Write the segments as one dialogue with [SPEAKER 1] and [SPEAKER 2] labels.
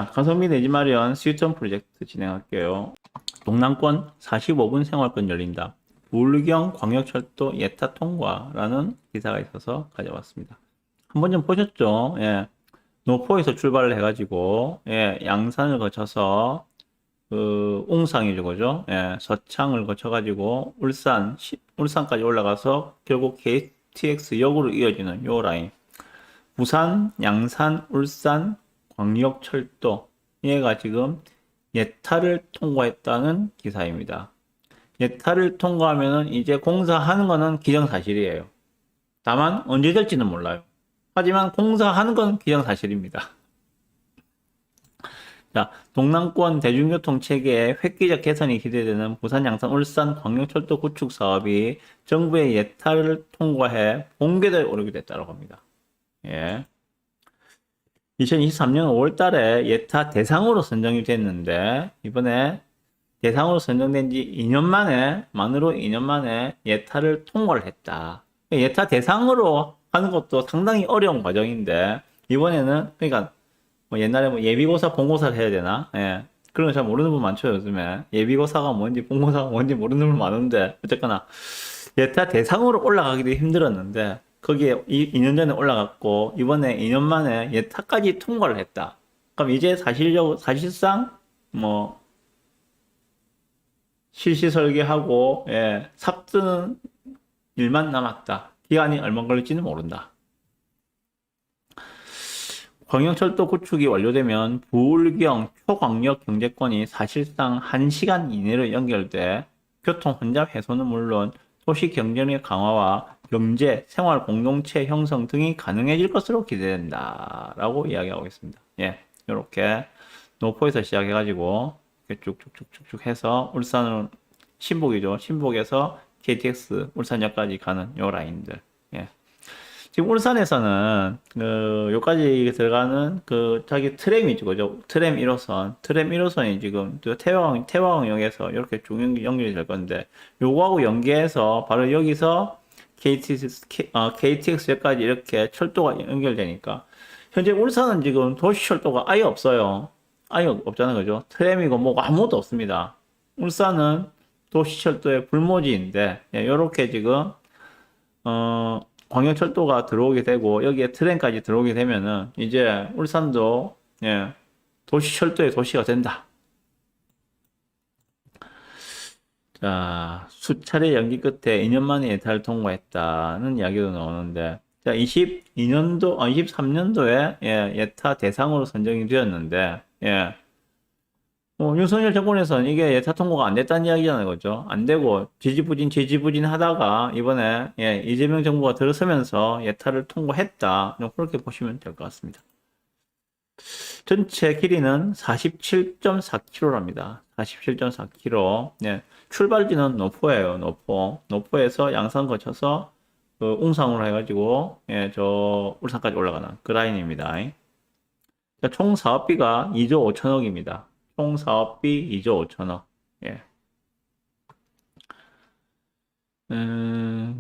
[SPEAKER 1] 자, 가성비 내지 마련 실전 프로젝트 진행할게요. 동남권 45분 생활권 열린다. 부울경 광역철도 예타 통과라는 기사가 있어서 가져왔습니다. 한번 좀 보셨죠? 예. 노포에서 출발을 해가지고, 예, 양산을 거쳐서, 웅상이죠, 그죠? 예, 서창을 거쳐가지고, 울산까지 올라가서, 결국 KTX역으로 이어지는 요 라인. 부산, 양산, 울산, 광역철도 얘가 지금 예타를 통과했다는 기사입니다. 예타를 통과하면은 이제 공사하는 거는 기정사실이에요. 다만 언제 될지는 몰라요. 하지만 공사하는 건 기정사실입니다. 자, 동남권 대중교통 체계의 획기적 개선이 기대되는 부산, 양산, 울산 광역철도 구축 사업이 정부의 예타를 통과해 본궤도에 오르게 됐다고 합니다. 예. 2023년 5월 달에 예타 대상으로 선정이 됐는데, 이번에 대상으로 선정된 지 2년 만에, 만으로 2년 만에 예타를 통과를 했다. 예타 대상으로 하는 것도 상당히 어려운 과정인데, 이번에는, 그러니까, 뭐 옛날에 뭐 예비고사, 본고사를 해야 되나? 예. 그런 거 잘 모르는 분 많죠, 요즘에. 예비고사가 뭔지, 본고사가 뭔지 모르는 분 많은데, 어쨌거나, 예타 대상으로 올라가기도 힘들었는데, 거기에 2년 전에 올라갔고, 이번에 2년 만에 예타까지 통과를 했다. 그럼 이제 사실상, 뭐, 실시 설계하고, 예, 삽뜨는 일만 남았다. 기간이 얼마 걸릴지는 모른다. 광역철도 구축이 완료되면 부울경 초광역 경제권이 사실상 1시간 이내로 연결돼 교통 혼잡 해소는 물론 도시 경쟁력 강화와 경제, 생활 공동체 형성 등이 가능해질 것으로 기대된다. 라고 이야기하고 있습니다. 예, 이렇게 노포에서 시작해가지고 이렇게 쭉쭉쭉쭉 해서 울산으로 신복이죠. 신복에서 KTX 울산역까지 가는 요 라인들. 예. 지금 울산에서는 요까지 들어가는 자기 트램이 있죠, 그죠? 트램 1호선, 트램 1호선이 지금 또 태화강역에서 이렇게 쭉 연결이 될 건데, 요거하고 연계해서 바로 여기서 KTX역까지 이렇게 철도가 연결되니까 현재 울산은 지금 도시철도가 아예 없어요. 아예 없잖아요, 그죠? 트램이고 뭐고 아무것도 없습니다. 울산은 도시철도의 불모지인데, 예, 요렇게 지금 광역철도가 들어오게 되고 여기에 트램까지 들어오게 되면은 이제 울산도, 예, 도시철도의 도시가 된다. 자, 수차례 연기 끝에 2년 만에 예타를 통과했다는 이야기도 나오는데, 자, 23년도에, 예, 예타 대상으로 선정이 되었는데, 예, 윤석열 정권에서는 이게 예타 통과가 안 됐다는 이야기잖아요, 그죠? 안 되고, 지지부진 하다가, 이번에, 예, 이재명 정부가 들어서면서 예타를 통과했다. 그렇게 보시면 될 것 같습니다. 전체 길이는 47.4km랍니다. 47.4km. 네. 출발지는 노포예요, 노포. 노포에서 양산 거쳐서, 웅상으로 해가지고, 예, 저, 울산까지 올라가는 그 라인입니다. 총 사업비가 2조 5천억입니다. 총 사업비 2조 5천억. 예.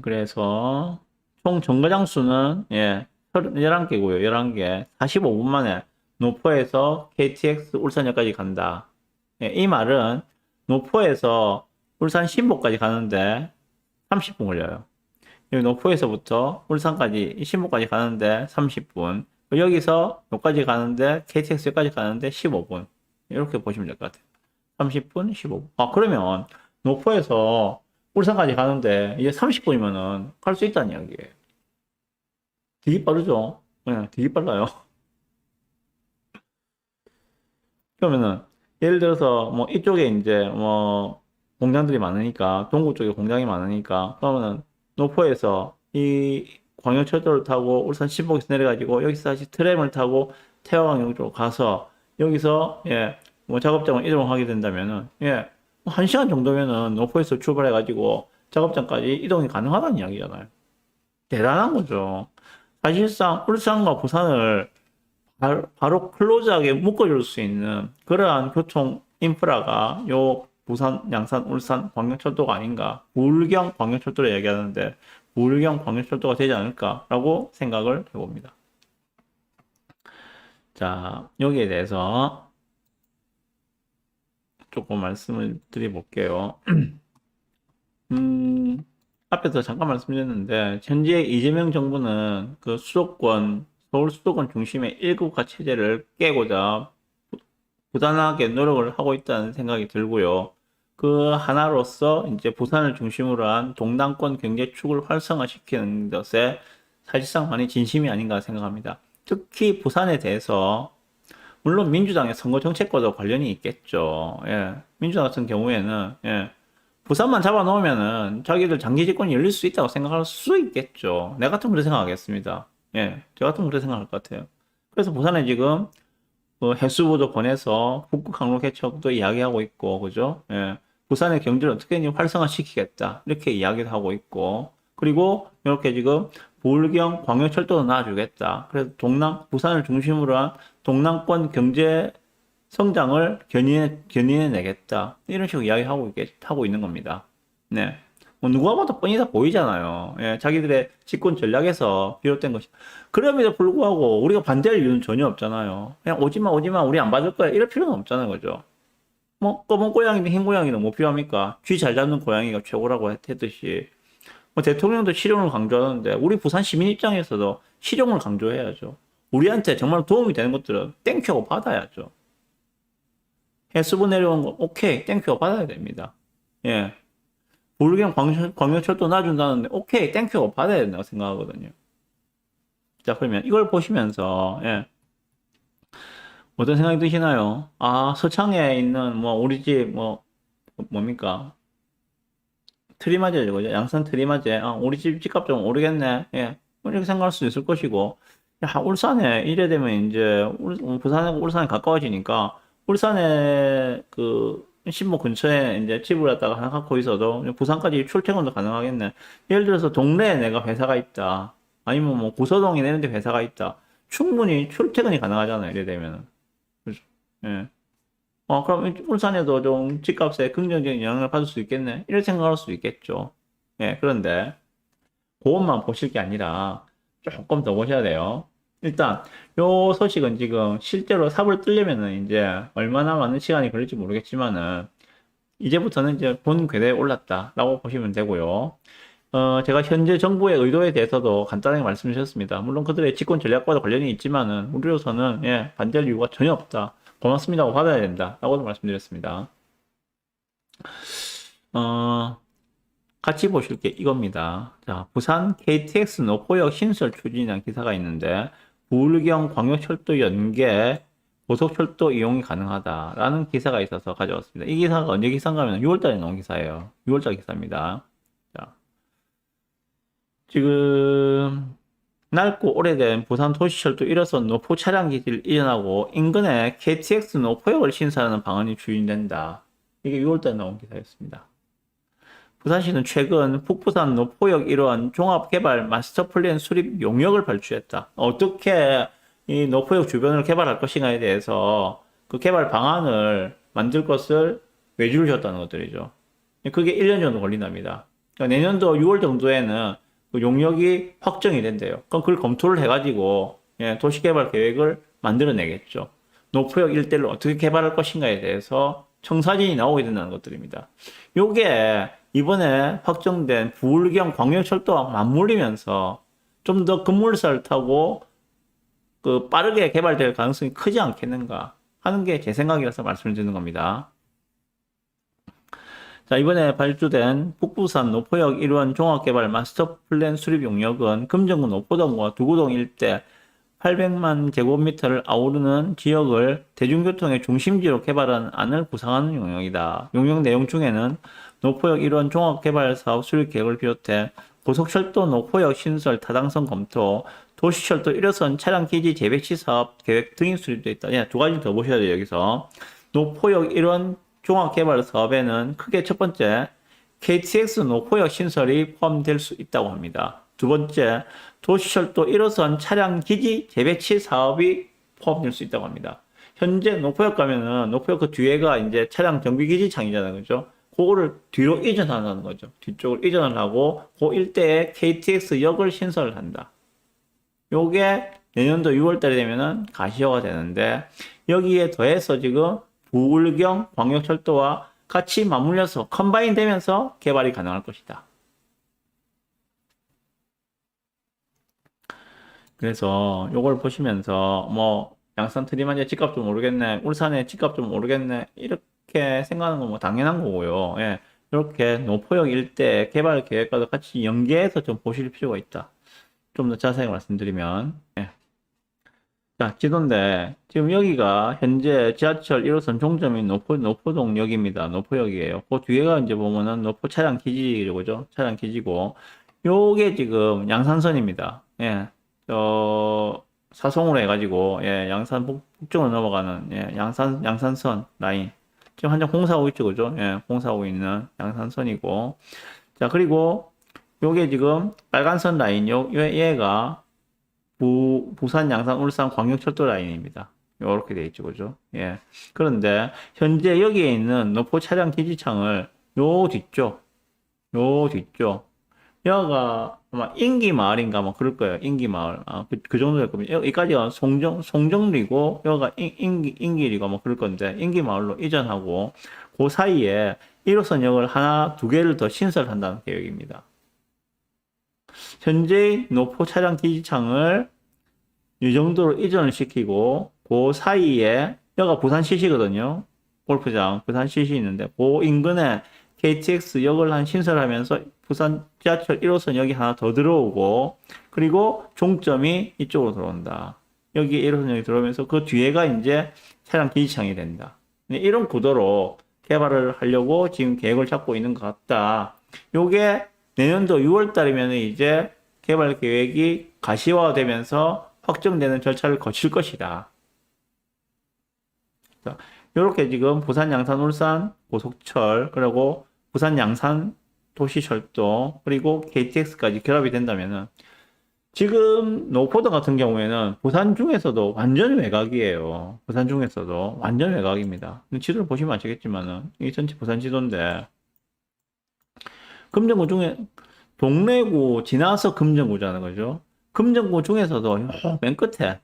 [SPEAKER 1] 그래서, 총 정거장 수는, 예, 11개고요. 11개. 45분 만에 노포에서 KTX 울산역까지 간다. 예, 이 말은 노포에서 울산 신복까지 가는데 30분 걸려요. 여기 노포에서부터 울산까지, 신복까지 가는데 30분. 여기서 여기까지 가는데, KTX까지 가는데 15분. 이렇게 보시면 될 것 같아요. 30분, 15분. 아, 그러면 노포에서 울산까지 가는데 이제 30분이면은 갈 수 있다는 이야기예요. 되게 빠르죠? 네, 되게 빨라요. 그러면은 예를 들어서 뭐 이쪽에 이제 뭐 공장들이 많으니까, 동구 쪽에 공장이 많으니까, 그러면은 노포에서 이 광역철도를 타고 울산 신복에서 내려가지고 여기서 다시 트램을 타고 태화강역 쪽으로 가서 여기서, 예, 뭐 작업장을 이동하게 된다면은, 예, 뭐 1시간 정도면은 노포에서 출발해가지고 작업장까지 이동이 가능하다는 이야기잖아요. 대단한 거죠. 사실상 울산과 부산을 바로 클로즈하게 묶어줄 수 있는 그러한 교통 인프라가 요 부산, 양산, 울산 광역철도가 아닌가. 부울경 광역철도를 얘기하는데 부울경 광역철도가 되지 않을까라고 생각을 해봅니다. 자, 여기에 대해서 조금 말씀을 드려볼게요. 앞에서 잠깐 말씀드렸는데, 현재 이재명 정부는 그 수도권, 서울 수도권 중심의 1국가 체제를 깨고자 부단하게 노력을 하고 있다는 생각이 들고요. 그 하나로서 이제 부산을 중심으로 한 동남권 경제축을 활성화시키는 것에 사실상 많이 진심이 아닌가 생각합니다. 특히 부산에 대해서 물론 민주당의 선거 정책과도 관련이 있겠죠. 예. 민주당 같은 경우에는 예. 부산만 잡아놓으면은 자기들 장기 집권이 열릴 수 있다고 생각할 수 있겠죠. 내 같으면 그렇게 생각하겠습니다. 예. 저 같으면 그렇게 생각할 것 같아요. 그래서 부산에 지금 해수부도 보내서 북극 항로 개척도 이야기하고 있고, 그죠? 예. 부산의 경제를 어떻게 활성화시키겠다. 이렇게 이야기도 하고 있고, 그리고 이렇게 지금 부울경 광역철도도 놔주겠다. 그래서 부산을 중심으로 한 동남권 경제 성장을 견인해 내겠다. 이런 식으로 하고 있는 겁니다. 네. 뭐 누가 봐도 뻔히 다 보이잖아요. 예, 자기들의 집권 전략에서 비롯된 것이. 그럼에도 불구하고 우리가 반대할 이유는 전혀 없잖아요. 그냥 오지 마, 우리 안 받을 거야. 이럴 필요는 없잖아요. 그죠? 뭐, 검은 고양이든 흰 고양이든 뭐 필요합니까? 쥐 잘 잡는 고양이가 최고라고 했듯이. 뭐 대통령도 실용을 강조하는데, 우리 부산 시민 입장에서도 실용을 강조해야죠. 우리한테 정말 도움이 되는 것들은 땡큐하고 받아야죠. 해수부 내려온 거, 오케이, 땡큐하고 받아야 됩니다. 예. 부울경 광역철도 놔준다는데, 오케이, 땡큐하고 받아야 된다고 생각하거든요. 자, 그러면 이걸 보시면서, 예. 어떤 생각이 드시나요? 아, 서창에 있는, 뭐, 우리 집, 뭡니까? 트리마제죠, 그죠? 양산 트리마제. 아, 우리 집 집값 좀 오르겠네. 예. 뭐 이렇게 생각할 수 있을 것이고, 야, 울산에, 이래 되면 이제, 부산하고 울산에 가까워지니까, 울산에 신모 근처에 이제 집을 갖다가 하나 갖고 있어도 부산까지 출퇴근도 가능하겠네. 예를 들어서 동네에 내가 회사가 있다. 아니면 뭐 구서동에 내는 데 회사가 있다. 충분히 출퇴근이 가능하잖아요. 이래 되면은. 그죠? 예. 그럼 울산에도 좀 집값에 긍정적인 영향을 받을 수 있겠네. 이렇게 생각할 수 있겠죠. 예, 그런데 그것만 보실 게 아니라 조금 더 보셔야 돼요. 일단 요 소식은 지금 실제로 삽을 뜨려면은 이제 얼마나 많은 시간이 걸릴지 모르겠지만은 이제부터는 이제 본 궤도에 올랐다라고 보시면 되고요. 제가 현재 정부의 의도에 대해서도 간단하게 말씀드렸습니다. 물론 그들의 집권 전략과도 관련이 있지만은 우리로서는 예, 반대할 이유가 전혀 없다. 고맙습니다고 받아야 된다라고도 말씀드렸습니다. 같이 보실 게 이겁니다. 자, 부산 KTX 노포역 신설 추진이라는 기사가 있는데 부울경 광역철도 연계 고속철도 이용이 가능하다라는 기사가 있어서 가져왔습니다. 이 기사가 언제 기사인가 하면 6월달에 나온 기사예요. 6월달 기사입니다. 자, 지금 낡고 오래된 부산 도시철도 1호선 노포 차량 기지를 이전하고 인근에 KTX 노포역을 신설하는 방안이 추진된다. 이게 6월달에 나온 기사였습니다. 부산시는 최근 북부산 노포역 일환 종합개발 마스터플랜 수립 용역을 발주했다. 어떻게 이 노포역 주변을 개발할 것인가에 대해서 그 개발 방안을 만들 것을 외주를 줬다는 것들이죠. 그게 1년 정도 걸린답니다. 그러니까 내년도 6월 정도에는 그 용역이 확정이 된대요. 그럼 그걸 검토를 해가지고 도시개발 계획을 만들어내겠죠. 노포역 일대를 어떻게 개발할 것인가에 대해서 청사진이 나오게 된다는 것들입니다. 요게 이번에 확정된 부울경 광역철도와 맞물리면서 좀 더 급물살을 타고 빠르게 개발될 가능성이 크지 않겠는가 하는 게 제 생각이라서 말씀을 드리는 겁니다. 자, 이번에 발주된 북부산 노포역 1원 종합개발 마스터플랜 수립 용역은 금정구 노포동과 두구동 일대 800만 제곱미터를 아우르는 지역을 대중교통의 중심지로 개발하는 안을 구상하는 용역이다. 용역 내용 중에는 노포역 1원 종합개발사업 수립 계획을 비롯해 고속철도 노포역 신설 타당성 검토, 도시철도 1호선 차량 기지 재배치 사업 계획 등이 수립되어 있다. 두 가지 더 보셔야 돼요, 여기서. 노포역 1원 종합개발 사업에는 크게 첫 번째, KTX 노포역 신설이 포함될 수 있다고 합니다. 두 번째, 도시철도 1호선 차량 기지 재배치 사업이 포함될 수 있다고 합니다. 현재 노포역 가면은 노포역 그 뒤에가 이제 차량 정비기지창이잖아요, 그죠? 그거를 뒤로 이전하는 거죠. 뒤쪽을 이전을 하고 그 일대에 KTX 역을 신설을 한다. 요게 내년도 6월 달에 되면은 가시화가 되는데 여기에 더해서 지금 부울경 광역철도와 같이 맞물려서 컴바인 되면서 개발이 가능할 것이다. 그래서 요걸 보시면서 뭐 양산 트리만지의 집값 좀 오르겠네, 울산의 집값 좀 오르겠네 이렇게 생각하는 건 뭐 당연한 거고요. 예, 이렇게 노포역 일대 개발 계획과도 같이 연계해서 좀 보실 필요가 있다. 좀 더 자세히 말씀드리면, 예. 자, 지도인데 지금 여기가 현재 지하철 1호선 종점인 노포동역입니다. 노포역이에요. 그 뒤에가 이제 보면은 노포 차량 기지죠. 차량 기지고 요게 지금 양산선입니다. 예. 사송으로 해가지고, 예, 양산 북쪽으로 넘어가는, 예, 양산선 라인. 지금 한창 공사하고 있죠, 그죠? 예, 공사하고 있는 양산선이고. 자, 그리고 요게 지금 빨간선 라인, 얘가 부산, 양산, 울산 광역철도 라인입니다. 요렇게 돼 있죠, 그죠? 예. 그런데 현재 여기에 있는 노포 차량 기지창을 요 뒤쪽, 여기가 아마 인기마을인가 뭐 그럴 거예요. 인기마을. 그 정도일 겁니다. 여기까지가 송정리고 여기가 인길이고 뭐 그럴 건데 인기마을로 이전하고 그 사이에 1호선역을 하나, 두 개를 더 신설한다는 계획입니다. 현재 노포 차량 기지창을 이 정도로 이전을 시키고 그 사이에 여기가 부산 CC거든요. 골프장 부산 CC 있는데 그 인근에 KTX 역을 한 신설하면서 부산 지하철 1호선역이 하나 더 들어오고 그리고 종점이 이쪽으로 들어온다. 여기 1호선역이 들어오면서 그 뒤에가 이제 차량 기지창이 된다. 이런 구도로 개발을 하려고 지금 계획을 잡고 있는 것 같다. 요게 내년도 6월 달이면 이제 개발 계획이 가시화되면서 확정되는 절차를 거칠 것이다. 이렇게 지금 부산, 양산, 울산 고속철 그리고 부산, 양산 도시철도 그리고 KTX까지 결합이 된다면은 지금 노포동 같은 경우에는 부산 중에서도 완전 외곽이에요. 부산 중에서도 완전 외곽입니다. 지도를 보시면 아시겠지만은 이 전체 부산 지도인데 금정구 중에 동래구 지나서 금정구잖아요, 그죠? 금정구 중에서도 맨 끝에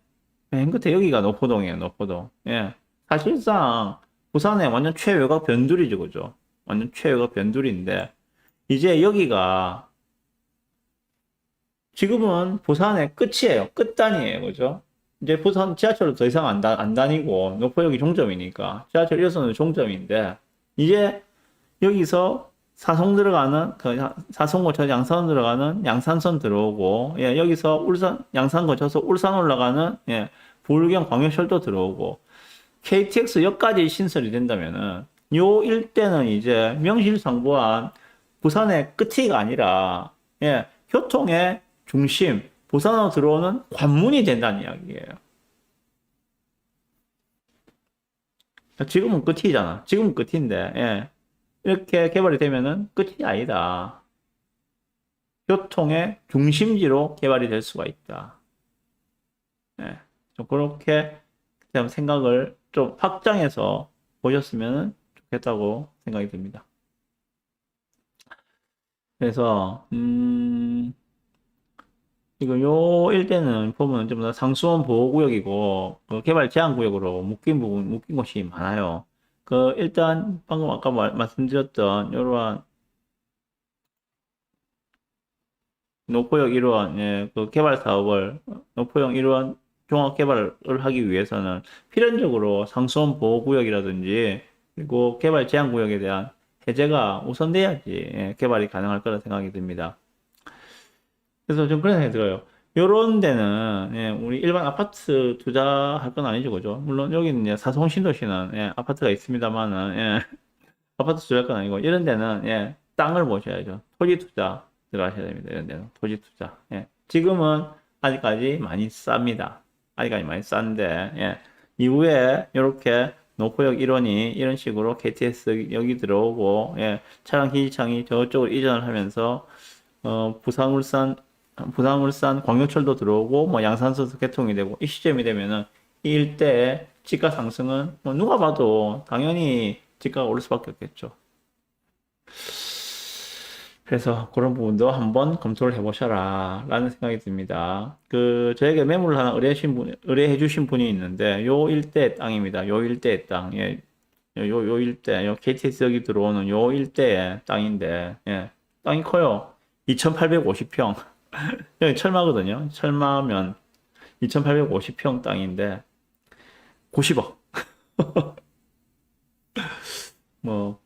[SPEAKER 1] 여기가 노포동이에요, 노포동. 예. 사실상 부산의 완전 최외곽 변두리죠, 그죠? 완전 최외곽 변두리인데 이제 여기가 지금은 부산의 끝이에요. 끝단이에요, 그죠? 이제 부산 지하철로 더 이상 안 다니고 노포역이 종점이니까 지하철 1호선은 종점인데 이제 여기서 사송 들어가는 사송 거쳐서 양산 들어가는 양산선 들어오고 예, 여기서 울산 양산 거쳐서 울산 올라가는 예, 부울경 광역철도 들어오고 KTX 역까지 신설이 된다면은 요 일대는 이제 명실상부한 부산의 끝이가 아니라 예, 교통의 중심 부산으로 들어오는 관문이 된다는 이야기예요. 지금은 끝이잖아. 지금은 끝인데 예. 이렇게 개발이 되면은 끝이 아니다. 교통의 중심지로 개발이 될 수가 있다. 예. 좀 그렇게 생각을 좀 확장해서 보셨으면 좋겠다고 생각이 듭니다. 그래서 지금 요 일대는 보면 좀 더 상수원 보호구역이고 그 개발 제한구역으로 묶인 곳이 많아요. 일단 방금 아까 말씀드렸던 이러한 노포역 이러한 예, 그 개발 사업을 노포역 이러한 종합 개발을 하기 위해서는 필연적으로 상수원 보호구역이라든지 그리고 개발 제한구역에 대한 해제가 우선돼야지 예, 개발이 가능할 거라 생각이 듭니다. 그래서 좀 그런 생각이 들어요. 요런 데는 예, 우리 일반 아파트 투자할 건 아니죠, 그죠? 물론 여기는 이제 사송 신도시는 예, 아파트가 있습니다만은 예, 아파트 투자할 건 아니고 이런 데는 예, 땅을 보셔야죠. 토지 투자 들어가셔야 됩니다. 이런 데는 토지 투자. 예. 지금은 아직까지 많이 쌉니다. 아직까지 많이 싼데 예. 이후에 이렇게 노포역 1원이 이런 식으로 KTX 여기 들어오고 예. 차량 기지창이 저쪽으로 이전을 하면서 부산 울산 광역철도 들어오고 뭐 양산서도 개통이 되고 이 시점이 되면은 이 일대의 집가 상승은 뭐 누가 봐도 당연히 집가가 오를 수밖에 없겠죠. 그래서 그런 부분도 한번 검토를 해보셔라 라는 생각이 듭니다. 저에게 매물을 하나 의뢰해 주신 분이 있는데 요 일대의 땅입니다. 요 일대의 땅. 예. 요 일대, 요 KTX 여기 들어오는 요 일대의 땅인데, 예, 땅이 커요. 2,850평. 여기 철마거든요. 철마면 2,850평 땅인데, 90억. 뭐,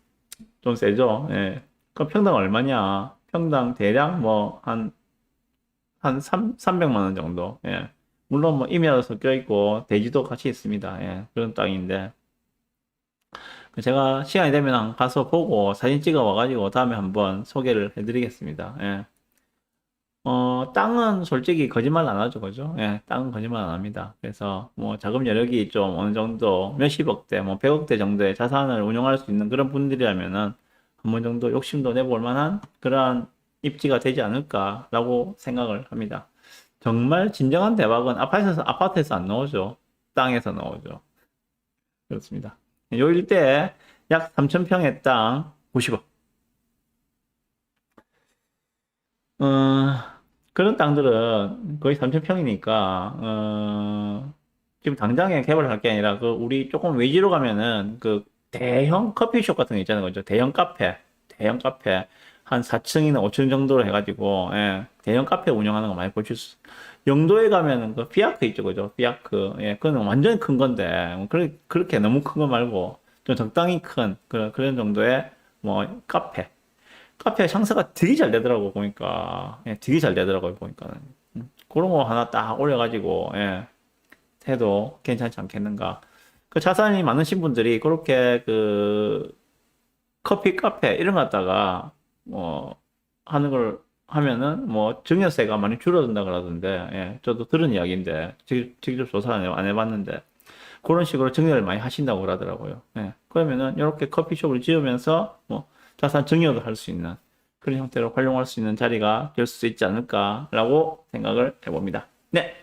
[SPEAKER 1] 좀 세죠? 예. 그럼 평당 얼마냐? 평당 대략 뭐, 한 300만 원 정도. 예. 물론 뭐, 임야도 섞여 있고, 대지도 같이 있습니다. 예. 그런 땅인데. 제가 시간이 되면 가서 보고 사진 찍어 와가지고 다음에 한번 소개를 해드리겠습니다. 예. 땅은 솔직히 거짓말 안 하죠, 그죠? 예, 땅은 거짓말 안 합니다. 그래서 뭐 자금 여력이 좀 어느 정도 몇십억대, 뭐 100억대 정도의 자산을 운용할 수 있는 그런 분들이라면은 한 번 정도 욕심도 내볼 만한 그러한 입지가 되지 않을까라고 생각을 합니다. 정말 진정한 대박은 아파트에서 안 나오죠. 땅에서 나오죠. 그렇습니다. 요 일대에 약 3,000평의 땅 90억. 그런 땅들은 거의 3,000평이니까, 지금 당장에 개발할 게 아니라, 그, 우리 조금 외지로 가면은, 그, 대형 커피숍 같은 거 있잖아요. 그죠? 대형 카페, 한 4층이나 5층 정도로 해가지고, 예, 대형 카페 운영하는 거 많이 보실 수, 영도에 가면은 그 피아크 있죠. 그죠? 피아크. 예, 그건 완전히 큰 건데, 그렇게 너무 큰 거 말고, 좀 적당히 큰, 그런 정도의, 뭐, 카페 상사가 되게 잘 되더라고 보니까. 예, 되게 잘 되더라고요 보니까는. 그런 거 하나 딱 올려가지고 예, 해도 괜찮지 않겠는가. 그 자산이 많으신 분들이 그렇게 그 커피 카페 이런 거 갖다가 뭐 하는 걸 하면은 뭐 증여세가 많이 줄어든다 그러던데, 예, 저도 들은 이야기인데 직접 조사를 안 해봤는데 그런 식으로 증여를 많이 하신다고 그러더라고요. 예, 그러면은 이렇게 커피숍을 지으면서 뭐 자산 증여도 할 수 있는 그런 형태로 활용할 수 있는 자리가 될 수 있지 않을까라고 생각을 해봅니다. 네.